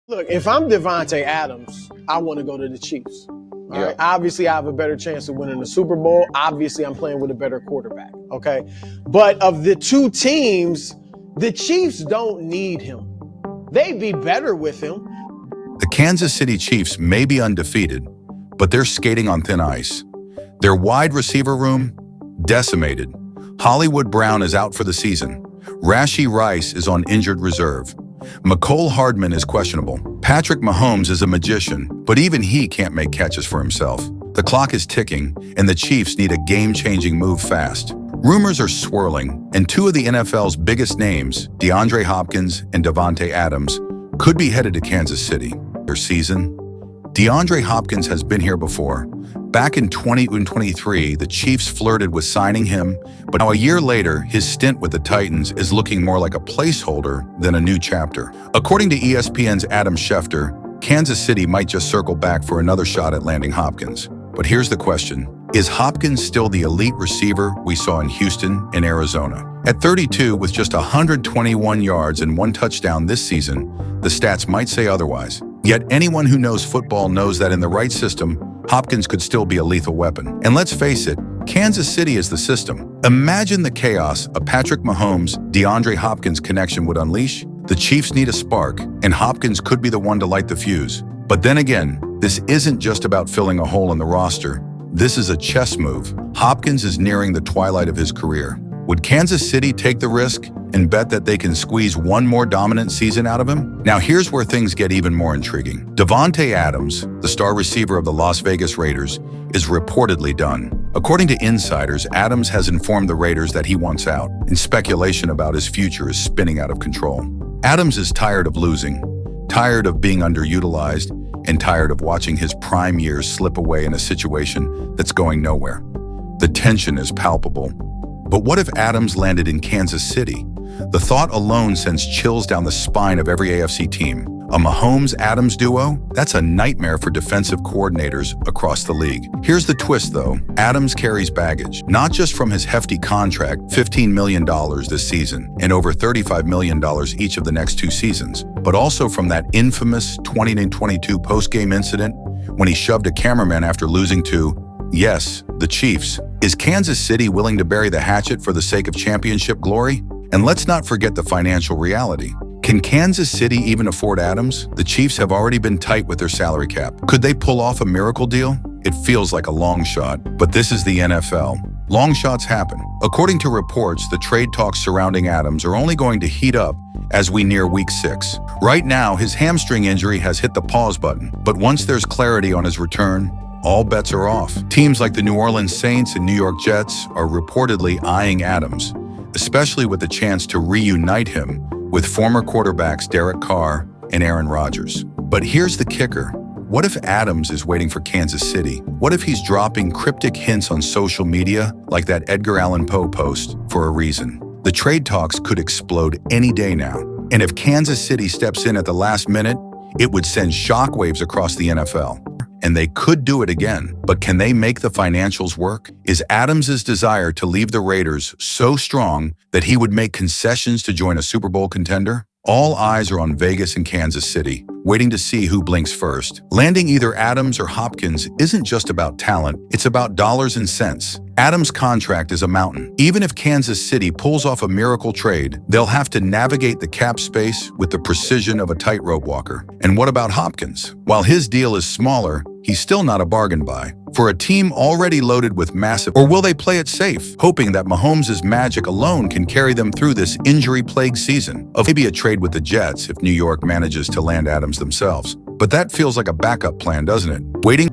Look, if I'm Davante Adams, I want to go to the Chiefs. All right. Obviously, I have a better chance of winning the Super Bowl. Obviously, I'm playing with a better quarterback. Okay. But of the two teams, the Chiefs don't need him. They'd be better with him. The Kansas City Chiefs may be undefeated, but they're skating on thin ice. Their wide receiver room, decimated. Hollywood Brown is out for the season. Rashee Rice is on injured reserve. Mecole Hardman is questionable. Patrick Mahomes is a magician, but even he can't make catches for himself. The clock is ticking, and the Chiefs need a game-changing move fast. Rumors are swirling, and two of the NFL's biggest names, DeAndre Hopkins and Davante Adams, could be headed to Kansas City. Their season? DeAndre Hopkins has been here before. Back in 2023, the Chiefs flirted with signing him, but now a year later, his stint with the Titans is looking more like a placeholder than a new chapter. According to ESPN's Adam Schefter, Kansas City might just circle back for another shot at landing Hopkins. But here's the question. Is Hopkins still the elite receiver we saw in Houston and Arizona? At 32, with just 121 yards and 1 touchdown this season, the stats might say otherwise. Yet anyone who knows football knows that in the right system, Hopkins could still be a lethal weapon. And let's face it, Kansas City is the system. Imagine the chaos a Patrick Mahomes, DeAndre Hopkins connection would unleash. The Chiefs need a spark, and Hopkins could be the one to light the fuse. But then again, this isn't just about filling a hole in the roster. This is a chess move. Hopkins is nearing the twilight of his career. Would Kansas City take the risk and bet that they can squeeze one more dominant season out of him? Now here's where things get even more intriguing. Davante Adams, the star receiver of the Las Vegas Raiders, is reportedly done. According to insiders, Adams has informed the Raiders that he wants out, and speculation about his future is spinning out of control. Adams is tired of losing, tired of being underutilized, and tired of watching his prime years slip away in a situation that's going nowhere. The tension is palpable. But what if Adams landed in Kansas City? The thought alone sends chills down the spine of every AFC team. A Mahomes-Adams duo? That's a nightmare for defensive coordinators across the league. Here's the twist, though. Adams carries baggage, not just from his hefty contract, $15 million this season, and over $35 million each of the next 2 seasons, but also from that infamous 2022 post-game incident when he shoved a cameraman after losing to, yes, the Chiefs. Is Kansas City willing to bury the hatchet for the sake of championship glory? And let's not forget the financial reality. Can Kansas City even afford Adams? The Chiefs have already been tight with their salary cap. Could they pull off a miracle deal? It feels like a long shot, but this is the NFL. Long shots happen. According to reports, the trade talks surrounding Adams are only going to heat up as we near week 6. Right now, his hamstring injury has hit the pause button, but once there's clarity on his return, all bets are off. Teams like the New Orleans Saints and New York Jets are reportedly eyeing Adams, especially with the chance to reunite him with former quarterbacks Derek Carr and Aaron Rodgers. But here's the kicker. What if Adams is waiting for Kansas City? What if he's dropping cryptic hints on social media like that Edgar Allan Poe post for a reason? The trade talks could explode any day now. And if Kansas City steps in at the last minute, it would send shockwaves across the NFL. And they could do it again, but can they make the financials work? Is Adams' desire to leave the Raiders so strong that he would make concessions to join a Super Bowl contender? All eyes are on Vegas and Kansas City, waiting to see who blinks first. Landing either Adams or Hopkins isn't just about talent, it's about dollars and cents. Adams' contract is a mountain. Even if Kansas City pulls off a miracle trade, they'll have to navigate the cap space with the precision of a tightrope walker. And what about Hopkins? While his deal is smaller, he's still not a bargain buy. For a team already loaded with massive, or will they play it safe, hoping that Mahomes' magic alone can carry them through this injury-plagued season? Of maybe a trade with the Jets if New York manages to land Adams themselves. But that feels like a backup plan, doesn't it? Waiting